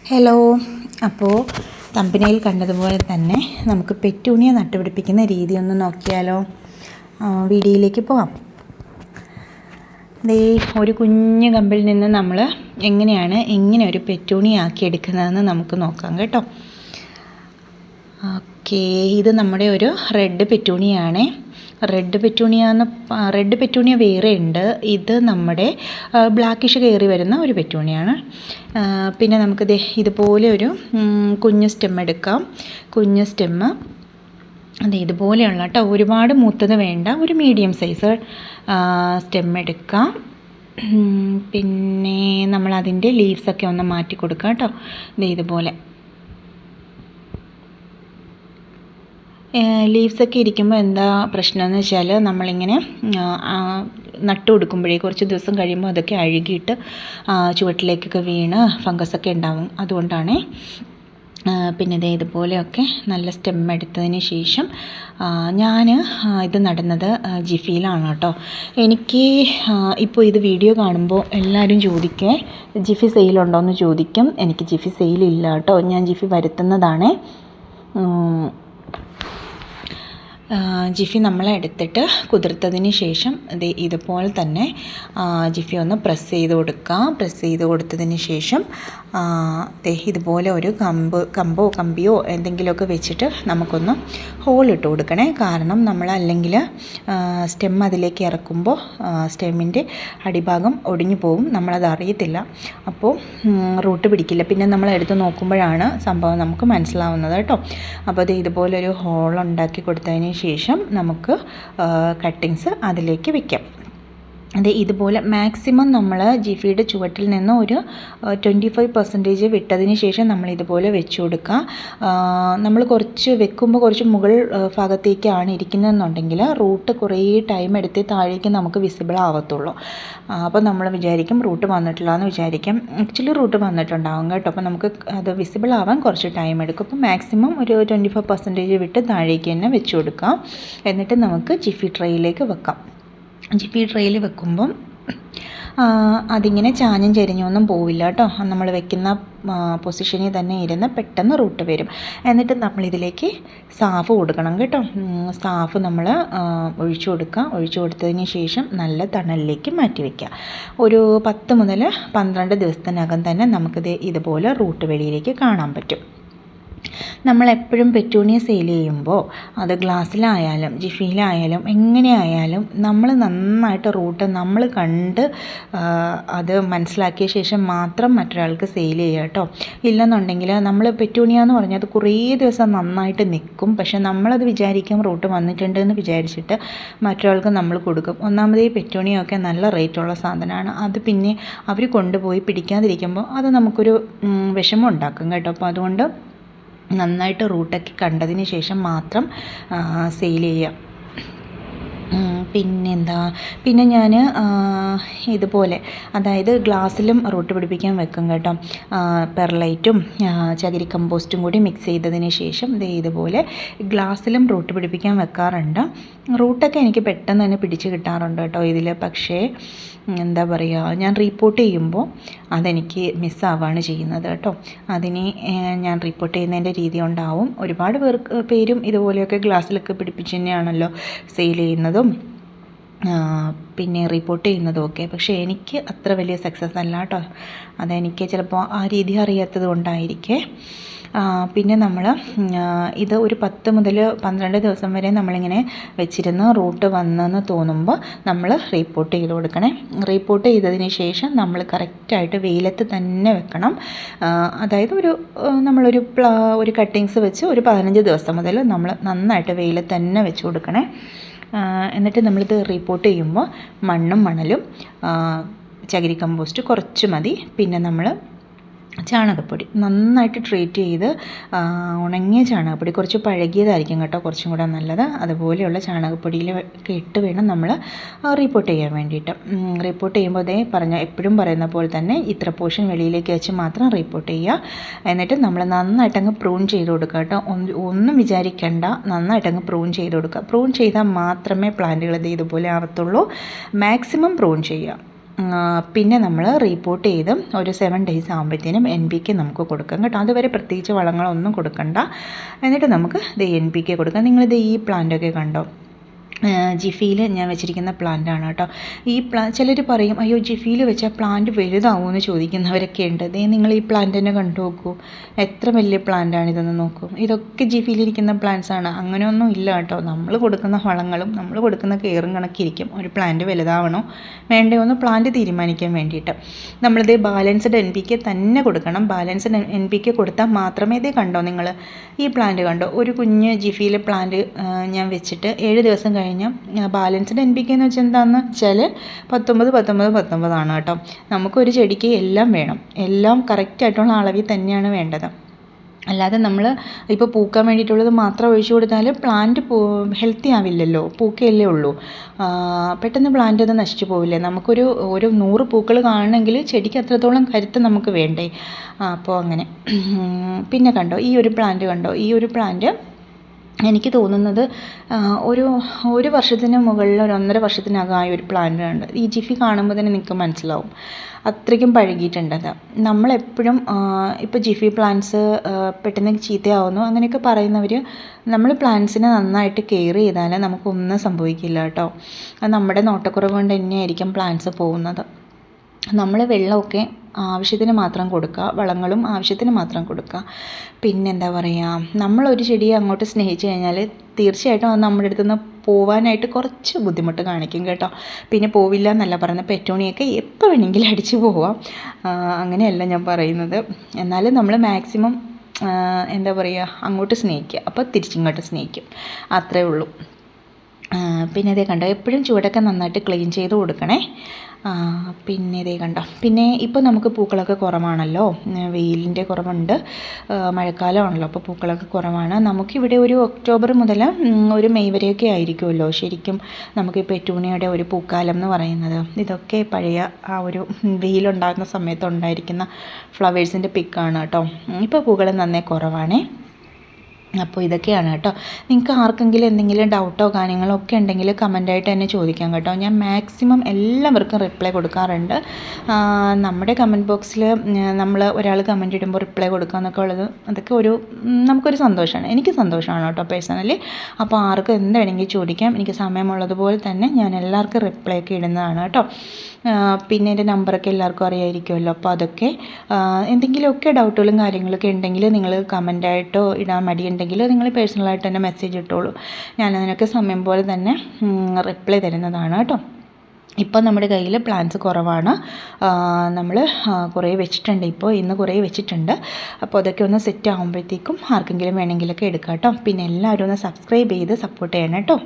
Hello. അപ്പോൾ തമ്പനയിൽ കണ്ടതുപോലെ തന്നെ നമുക്ക് പെറ്റൂണിയ നട്ടുപിടിപ്പിക്കുന്ന രീതി ഒന്ന് നോക്കിയാലോ. വീഡിയോയിലേക്ക് പോവാം. ദേ ഒരു കുഞ്ഞു കമ്പിൽ നിന്ന് നമ്മൾ എങ്ങനെയാണ് ഇങ്ങനെ ഒരു പെറ്റൂണിയ ആക്കി എടുക്കുന്നതെന്ന് നമുക്ക് നോക്കാം കേട്ടോ. ഓക്കേ, ഇത് നമ്മുടെ ഒരു റെഡ് പെറ്റൂണിയാണ്. റെഡ് പെറ്റൂണിയ വേറെ ഉണ്ട്. ഇത് നമ്മുടെ ബ്ലാക്കിഷ് കയറി വരുന്ന ഒരു പെറ്റൂണിയാണ്. പിന്നെ നമുക്ക് ഇതുപോലെ ഒരു കുഞ്ഞ് സ്റ്റെം എടുക്കാം. കുഞ്ഞ് സ്റ്റെമ്മ് ഇതുപോലെയുള്ള കേട്ടോ, ഒരുപാട് മൂത്തത് വേണ്ട, ഒരു മീഡിയം സൈസ് സ്റ്റെം എടുക്കാം. പിന്നെ നമ്മളതിൻ്റെ ലീവ്സൊക്കെ ഒന്ന് മാറ്റി കൊടുക്കാം കേട്ടോ. ഇതുപോലെ ലീവ്സൊക്കെ ഇരിക്കുമ്പോൾ എന്താ പ്രശ്നമെന്ന് വെച്ചാൽ നമ്മളിങ്ങനെ നട്ടു കൊടുക്കുമ്പോഴേ കുറച്ച് ദിവസം കഴിയുമ്പോൾ അതൊക്കെ അഴുകിയിട്ട് ചുവട്ടിലേക്കൊക്കെ വീണ് ഫംഗസൊക്കെ ഉണ്ടാവും. അതുകൊണ്ടാണ്. പിന്നെ ഇതുപോലെയൊക്കെ നല്ല സ്റ്റെം എടുത്തതിന് ശേഷം ഞാൻ ഇത് നടുന്നത് ജിഫിയിലാണ് കേട്ടോ. എനിക്ക് ഇപ്പോൾ ഇത് വീഡിയോ കാണുമ്പോൾ എല്ലാവരും ചോദിക്കേ ജിഫി സെയിലുണ്ടോ എന്ന് ചോദിക്കും. എനിക്ക് ജിഫി സെയിലില്ല കേട്ടോ. ഞാൻ ജിഫി വരുത്തുന്നതാണ്. ജിഫി നമ്മൾ എടുത്തിട്ട് കുതിർത്തതിന് ശേഷം ഇതുപോലെ തന്നെ ജിഫി ഒന്ന് പ്രസ് ചെയ്ത് കൊടുക്കുക. പ്രസ് ചെയ്ത് കൊടുത്തതിന് ശേഷം ഇതുപോലെ ഒരു കമ്പിയോ എന്തെങ്കിലുമൊക്കെ വെച്ചിട്ട് നമുക്കൊന്ന് ഹോളിട്ട് കൊടുക്കണേ. കാരണം നമ്മൾ അല്ലെങ്കിൽ സ്റ്റെം അതിലേക്ക് ഇറക്കുമ്പോൾ സ്റ്റെമ്മിൻ്റെ അടിഭാഗം ഒടിഞ്ഞു പോവും, നമ്മളത് അറിയത്തില്ല. അപ്പോൾ റൂട്ട് പിടിക്കില്ല. പിന്നെ നമ്മൾ എടുത്ത് നോക്കുമ്പോഴാണ് സംഭവം നമുക്ക് മനസ്സിലാവുന്നത് കേട്ടോ. അപ്പോൾ ഇതുപോലൊരു ഹോൾ ഉണ്ടാക്കി കൊടുത്തതിന് ശേഷം നമുക്ക് കട്ടിങ്സ് അതിലേക്ക് വയ്ക്കാം. ഇതുപോലെ മാക്സിമം നമ്മൾ ജിഫിയുടെ ചുവട്ടിൽ നിന്ന് ഒരു 25% വിട്ടതിന് ശേഷം നമ്മൾ ഇതുപോലെ വെച്ച് കൊടുക്കുക. നമ്മൾ കുറച്ച് വെക്കുമ്പോൾ കുറച്ച് മുകൾ ഭാഗത്തേക്കാണ് ഇരിക്കുന്നതെന്നുണ്ടെങ്കിൽ റൂട്ട് കുറേ ടൈം എടുത്ത് താഴേക്ക് നമുക്ക് വിസിബിൾ ആവത്തുള്ളൂ. അപ്പോൾ നമ്മൾ വിചാരിക്കും റൂട്ട് വന്നിട്ടില്ല എന്ന് വിചാരിക്കും. ആക്ച്വലി റൂട്ട് വന്നിട്ടുണ്ടാകും കേട്ടോ. അപ്പോൾ നമുക്ക് അത് വിസിബിൾ ആവാൻ കുറച്ച് ടൈം എടുക്കും. അപ്പോൾ മാക്സിമം ഒരു 25% വിട്ട് താഴേക്ക് തന്നെ വെച്ച് കൊടുക്കാം. എന്നിട്ട് നമുക്ക് ജിഫി ട്രേയിലേക്ക് വെക്കാം. ജിഫി ട്രേയിൽ വെക്കുമ്പം അതിങ്ങനെ ചാഞ്ഞും ചെരിഞ്ഞൊന്നും പോവില്ല കേട്ടോ. നമ്മൾ വെക്കുന്ന പൊസിഷനിൽ തന്നെ ഇരുന്ന് പെട്ടെന്ന് റൂട്ട് വരും. എന്നിട്ട് നമ്മളിതിലേക്ക് സാഫ് കൊടുക്കണം കേട്ടോ. സാഫ് നമ്മൾ ഒഴിച്ചു കൊടുക്കുക. ഒഴിച്ചു കൊടുത്തതിന് ശേഷം നല്ല തണലിലേക്ക് മാറ്റി വയ്ക്കുക. ഒരു 10 മുതൽ 12 ദിവസത്തിനകം തന്നെ നമുക്കിത് ഇതുപോലെ റൂട്ട് വെളിയിലേക്ക് കാണാൻ പറ്റും. നമ്മളെപ്പോഴും പെറ്റൂണിയ സെയിൽ ചെയ്യുമ്പോൾ അത് ഗ്ലാസ്സിലായാലും ജിഫിയിലായാലും എങ്ങനെയായാലും നമ്മൾ നന്നായിട്ട് റൂട്ട് നമ്മൾ കണ്ട് അത് മനസ്സിലാക്കിയ ശേഷം മാത്രം മറ്റൊരാൾക്ക് സെയിൽ ചെയ്യുക കേട്ടോ. ഇല്ലെന്നുണ്ടെങ്കിൽ നമ്മൾ പെറ്റൂണിയ എന്ന് പറഞ്ഞാൽ അത് കുറേ ദിവസം നന്നായിട്ട് നിൽക്കും. പക്ഷേ നമ്മളത് വിചാരിക്കും റൂട്ട് വന്നിട്ടുണ്ട് എന്ന് വിചാരിച്ചിട്ട് മറ്റൊരാൾക്ക് നമ്മൾ കൊടുക്കും. ഒന്നാമത് ഈ പെറ്റൂണിയൊക്കെ നല്ല റേറ്റുള്ള സാധനമാണ്. അത് പിന്നെ അവർ കൊണ്ടുപോയി പിടിക്കാതിരിക്കുമ്പോൾ അത് നമുക്കൊരു വിഷമം ഉണ്ടാക്കും കേട്ടോ. അപ്പോൾ അതുകൊണ്ട് നന്നായിട്ട് റൂട്ടൊക്കെ കണ്ടതിന് ശേഷം മാത്രം സെയിൽ ചെയ്യുക. പിന്നെ ഞാൻ ഇതുപോലെ അതായത് ഗ്ലാസ്സിലും റൂട്ട് പിടിപ്പിക്കാൻ വെക്കും കേട്ടോ. പെർലൈറ്റും ചകിരി കമ്പോസ്റ്റും കൂടി മിക്സ് ചെയ്തതിന് ശേഷം ഇതുപോലെ ഗ്ലാസ്സിലും റൂട്ട് പിടിപ്പിക്കാൻ വെക്കാറുണ്ട്. റൂട്ടൊക്കെ എനിക്ക് പെട്ടെന്ന് തന്നെ പിടിച്ച് കിട്ടാറുണ്ട് കേട്ടോ ഇതിൽ. പക്ഷേ എന്താ പറയുക, ഞാൻ റിപ്പോർട്ട് ചെയ്യുമ്പോൾ അതെനിക്ക് മിസ്സാവുകയാണ് ചെയ്യുന്നത് കേട്ടോ. അതിന് ഞാൻ റിപ്പോർട്ട് ചെയ്യുന്നതിൻ്റെ രീതി ഉണ്ടാവും. ഒരുപാട് പേരും ഇതുപോലെയൊക്കെ ഗ്ലാസ്സിലൊക്കെ പിടിപ്പിച്ച് തന്നെയാണല്ലോ സെയിൽ ചെയ്യുന്നതും പിന്നെ റിപ്പോർട്ട് ചെയ്യുന്നതുമൊക്കെ. പക്ഷേ എനിക്ക് അത്ര വലിയ സക്സസ് അല്ല കേട്ടോ. അതെനിക്ക് ചിലപ്പോൾ ആ രീതി അറിയാത്തത് കൊണ്ടായിരിക്കേ. പിന്നെ നമ്മൾ ഇത് ഒരു 10 മുതൽ 12 ദിവസം വരെ നമ്മളിങ്ങനെ വെച്ചിരുന്ന് റൂട്ട് വന്നെന്ന് തോന്നുമ്പോൾ നമ്മൾ റിപ്പോർട്ട് ചെയ്ത് കൊടുക്കണേ. റിപ്പോർട്ട് ചെയ്തതിന് ശേഷം നമ്മൾ കറക്റ്റായിട്ട് വെയിലത്ത് തന്നെ വെക്കണം. അതായത് ഒരു കട്ടിങ്സ് വെച്ച് ഒരു 15 ദിവസം മുതൽ നമ്മൾ നന്നായിട്ട് വെയിലത്ത് തന്നെ വെച്ച് കൊടുക്കണേ. എന്നിട്ട് നമ്മളിത് റിപ്പോർട്ട് ചെയ്യുമ്പോൾ മണ്ണും മണലും ചകിരി കമ്പോസ്റ്റ് കുറച്ച് മതി. പിന്നെ നമ്മൾ ചാണകപ്പൊടി നന്നായിട്ട് ട്രീറ്റ് ചെയ്ത് ഉണങ്ങിയ ചാണകപ്പൊടി, കുറച്ച് പഴകിയതായിരിക്കും കേട്ടോ കുറച്ചും കൂടെ നല്ലത്. അതുപോലെയുള്ള ചാണകപ്പൊടിയിലൊക്കെ ഇട്ട് വേണം നമ്മൾ റിപ്പോർട്ട് ചെയ്യാൻ വേണ്ടിയിട്ട്. റിപ്പോർട്ട് ചെയ്യുമ്പോൾ എപ്പോഴും പറയുന്ന പോലെ തന്നെ ഇത്ര പോർഷൻ വെളിയിലേക്ക് വെച്ച് മാത്രം റിപ്പോർട്ട് ചെയ്യുക. എന്നിട്ട് നമ്മൾ നന്നായിട്ടങ്ങ് പ്രൂൺ ചെയ്ത് കൊടുക്കുക കേട്ടോ. ഒന്നും വിചാരിക്കേണ്ട, നന്നായിട്ടങ്ങ് പ്രൂൺ ചെയ്ത് കൊടുക്കുക. പ്രൂൺ ചെയ്താൽ മാത്രമേ പ്ലാന്റുകൾ ഇതുപോലെ ആവത്തുള്ളൂ. മാക്സിമം പ്രൂൺ ചെയ്യുക. പിന്നെ നമ്മൾ റീപോർട്ട് ചെയ്ത് ഒരു 7 ഡേയ്സ് ആകുമ്പോഴത്തേനും NPK നമുക്ക് കൊടുക്കാം കേട്ടോ. അതുവരെ പ്രത്യേകിച്ച് വളങ്ങളൊന്നും കൊടുക്കണ്ട. എന്നിട്ട് നമുക്ക് NPK കൊടുക്കാം. നിങ്ങളിത് ഈ പ്ലാന്റൊക്കെ കണ്ടോ, ജിഫിയിൽ ഞാൻ വെച്ചിരിക്കുന്ന പ്ലാന്റാണ് കേട്ടോ. ഈ ചിലർ പറയും അയ്യോ ജിഫിയിൽ വെച്ചാൽ പ്ലാന്റ് വലുതാവുമെന്ന് ചോദിക്കുന്നവരൊക്കെ ഉണ്ട്. നിങ്ങൾ ഈ പ്ലാന്റ് തന്നെ കണ്ടു നോക്കൂ, എത്ര വലിയ പ്ലാന്റാണ് ഇതെന്ന് നോക്കൂ. ഇതൊക്കെ ജിഫിയിലിരിക്കുന്ന പ്ലാന്റ്സാണ്. അങ്ങനെയൊന്നും ഇല്ല കേട്ടോ. നമ്മൾ കൊടുക്കുന്ന വളങ്ങളും നമ്മൾ കൊടുക്കുന്ന കെയറും കണക്കിരിക്കും ഒരു പ്ലാന്റ് വലുതാവണോ വേണ്ടയോ എന്ന് പ്ലാന്റ് തീരുമാനിക്കാൻ വേണ്ടിയിട്ട്. നമ്മളിത് ബാലൻസ്ഡ് NPK തന്നെ കൊടുക്കണം. ബാലൻസ്ഡ് NPK കൊടുത്താൽ മാത്രമേ ഇത് കണ്ടോ നിങ്ങൾ ഈ പ്ലാന്റ് കണ്ടോ, ഒരു കുഞ്ഞ് ജിഫിയിലെ പ്ലാന്റ് ഞാൻ വെച്ചിട്ട് 7 ദിവസം കഴിഞ്ഞ് ബാലൻസ്ഡ് NPK എന്ന് വെച്ചാൽ എന്താണെന്ന് വെച്ചാൽ 19 ആണ് കേട്ടോ. നമുക്കൊരു ചെടിക്ക് എല്ലാം വേണം, എല്ലാം കറക്റ്റായിട്ടുള്ള അളവിൽ തന്നെയാണ് വേണ്ടത്. അല്ലാതെ നമ്മൾ ഇപ്പോൾ പൂക്കാൻ വേണ്ടിയിട്ടുള്ളത് മാത്രം ഒഴിച്ചു കൊടുത്താൽ പ്ലാന്റ് ഹെൽത്തി ആവില്ലല്ലോ, പൂക്കയല്ലേ ഉള്ളൂ. പെട്ടെന്ന് പ്ലാന്റ് അത് നശിച്ചു പോവില്ലേ. നമുക്കൊരു 100 പൂക്കൾ കാണണമെങ്കിൽ ചെടിക്ക് അത്രത്തോളം കരുത്ത് നമുക്ക് വേണ്ടേ. അപ്പോൾ അങ്ങനെ. പിന്നെ കണ്ടോ ഈ ഒരു പ്ലാന്റ് കണ്ടോ, ഈ ഒരു പ്ലാന്റ് എനിക്ക് തോന്നുന്നത് ഒരു വർഷത്തിന് മുകളിൽ 1.5 വർഷത്തിനകമായ ഒരു പ്ലാന്റ് ഉണ്ട്. ഈ ജിഫി കാണുമ്പോൾ തന്നെ നിങ്ങൾക്ക് മനസ്സിലാവും, അത്രയ്ക്കും പഴകിയിട്ടുണ്ടത്. നമ്മളെപ്പോഴും ഇപ്പോൾ ജിഫി പ്ലാന്റ്സ് പെട്ടെന്ന് ചീത്തയാവുന്നു അങ്ങനെയൊക്കെ പറയുന്നവർ, നമ്മൾ പ്ലാന്റ്സിനെ നന്നായിട്ട് കെയർ ചെയ്താൽ നമുക്കൊന്നും സംഭവിക്കില്ല കേട്ടോ. അത് നമ്മുടെ നോട്ടക്കുറവ് കൊണ്ട് തന്നെയായിരിക്കും പ്ലാന്റ്സ് പോകുന്നത്. നമ്മൾ വെള്ളമൊക്കെ ആവശ്യത്തിന് മാത്രം കൊടുക്കുക, വളങ്ങളും ആവശ്യത്തിന് മാത്രം കൊടുക്കുക. പിന്നെന്താ പറയുക, നമ്മളൊരു ചെടിയെ അങ്ങോട്ട് സ്നേഹിച്ച് കഴിഞ്ഞാൽ തീർച്ചയായിട്ടും അത് നമ്മുടെ അടുത്ത് നിന്ന് പോവാനായിട്ട് കുറച്ച് ബുദ്ധിമുട്ട് കാണിക്കും കേട്ടോ. പിന്നെ പോവില്ല എന്നല്ല പറയുന്നത്, പെറ്റൂണിയൊക്കെ എപ്പോൾ വേണമെങ്കിലും അടിച്ച് പോവാം, അങ്ങനെയല്ല ഞാൻ പറയുന്നത്. എന്നാലും നമ്മൾ മാക്സിമം എന്താ പറയുക അങ്ങോട്ട് സ്നേഹിക്കുക, അപ്പോൾ തിരിച്ചിങ്ങോട്ട് സ്നേഹിക്കും, അത്രേ ഉള്ളൂ. പിന്നെ ഇതേ കണ്ടോ, എപ്പോഴും ചുവടൊക്കെ നന്നായിട്ട് ക്ലീൻ ചെയ്ത് കൊടുക്കണേ. പിന്നെ ഇതേ കണ്ടോ, പിന്നെ ഇപ്പോൾ നമുക്ക് പൂക്കളൊക്കെ കുറവാണല്ലോ, വെയിലിൻ്റെ കുറവുണ്ട്, മഴക്കാലമാണല്ലോ, അപ്പോൾ പൂക്കളൊക്കെ കുറവാണ്. നമുക്കിവിടെ ഒരു ഒക്ടോബർ മുതൽ ഒരു മെയ് വരെയൊക്കെ ആയിരിക്കുമല്ലോ ശരിക്കും നമുക്ക് ഈ പെറ്റൂണിയുടെ ഒരു പൂക്കാലം എന്ന് പറയുന്നത്. ഇതൊക്കെ പഴയ ആ ഒരു വെയിലുണ്ടാകുന്ന സമയത്ത് ഉണ്ടായിരിക്കുന്ന ഫ്ലവേഴ്സിൻ്റെ പിക്കാണ് കേട്ടോ. ഇപ്പോൾ പൂക്കൾ നന്നേ കുറവാണേ. അപ്പോൾ ഇതൊക്കെയാണ് കേട്ടോ. നിങ്ങൾക്ക് ആർക്കെങ്കിലും എന്തെങ്കിലും ഡൗട്ടോ കാര്യങ്ങളോ ഒക്കെ ഉണ്ടെങ്കിൽ കമൻ്റായിട്ട് തന്നെ ചോദിക്കാം കേട്ടോ. ഞാൻ മാക്സിമം എല്ലാവർക്കും റിപ്ലൈ കൊടുക്കാറുണ്ട്. നമ്മുടെ കമൻറ്റ് ബോക്സിൽ നമ്മൾ ഒരാൾ കമൻ്റ് ഇടുമ്പോൾ റിപ്ലൈ കൊടുക്കുക എന്നൊക്കെ ഉള്ളത് അതൊക്കെ നമുക്കൊരു സന്തോഷമാണ്, എനിക്ക് സന്തോഷമാണ് കേട്ടോ പേഴ്സണലി. അപ്പോൾ ആർക്കും എന്ത് വേണമെങ്കിൽ ചോദിക്കാം, എനിക്ക് സമയമുള്ളതുപോലെ തന്നെ ഞാൻ എല്ലാവർക്കും റിപ്ലൈ ഒക്കെ ഇടുന്നതാണ് കേട്ടോ. പിന്നെ എൻ്റെ നമ്പറൊക്കെ എല്ലാവർക്കും അറിയാമായിരിക്കുമല്ലോ. അപ്പോൾ അതൊക്കെ എന്തെങ്കിലുമൊക്കെ ഡൗട്ടുകളും കാര്യങ്ങളൊക്കെ ഉണ്ടെങ്കിൽ നിങ്ങൾ കമൻ്റായിട്ടോ ഇടാൻ മടിയുണ്ടെങ്കിൽ നിങ്ങൾ പേഴ്സണലായിട്ട് തന്നെ മെസ്സേജ് ഇട്ടോളൂ, ഞാൻ അതിനൊക്കെ സമയം പോലെ തന്നെ റിപ്ലൈ തരുന്നതാണ് കേട്ടോ. ഇപ്പോൾ നമ്മുടെ കയ്യിൽ പ്ലാന്റ്സ് കുറവാണ്, നമ്മൾ കുറേ വെച്ചിട്ടുണ്ട്, ഇന്ന് കുറേ വെച്ചിട്ടുണ്ട്. അപ്പോൾ അതൊക്കെ ഒന്ന് സെറ്റ് ആകുമ്പോഴത്തേക്കും ആർക്കെങ്കിലും വേണമെങ്കിലൊക്കെ എടുക്കാം കേട്ടോ. പിന്നെ എല്ലാവരും ഒന്ന് സബ്സ്ക്രൈബ് ചെയ്ത് സപ്പോർട്ട് ചെയ്യണം കേട്ടോ.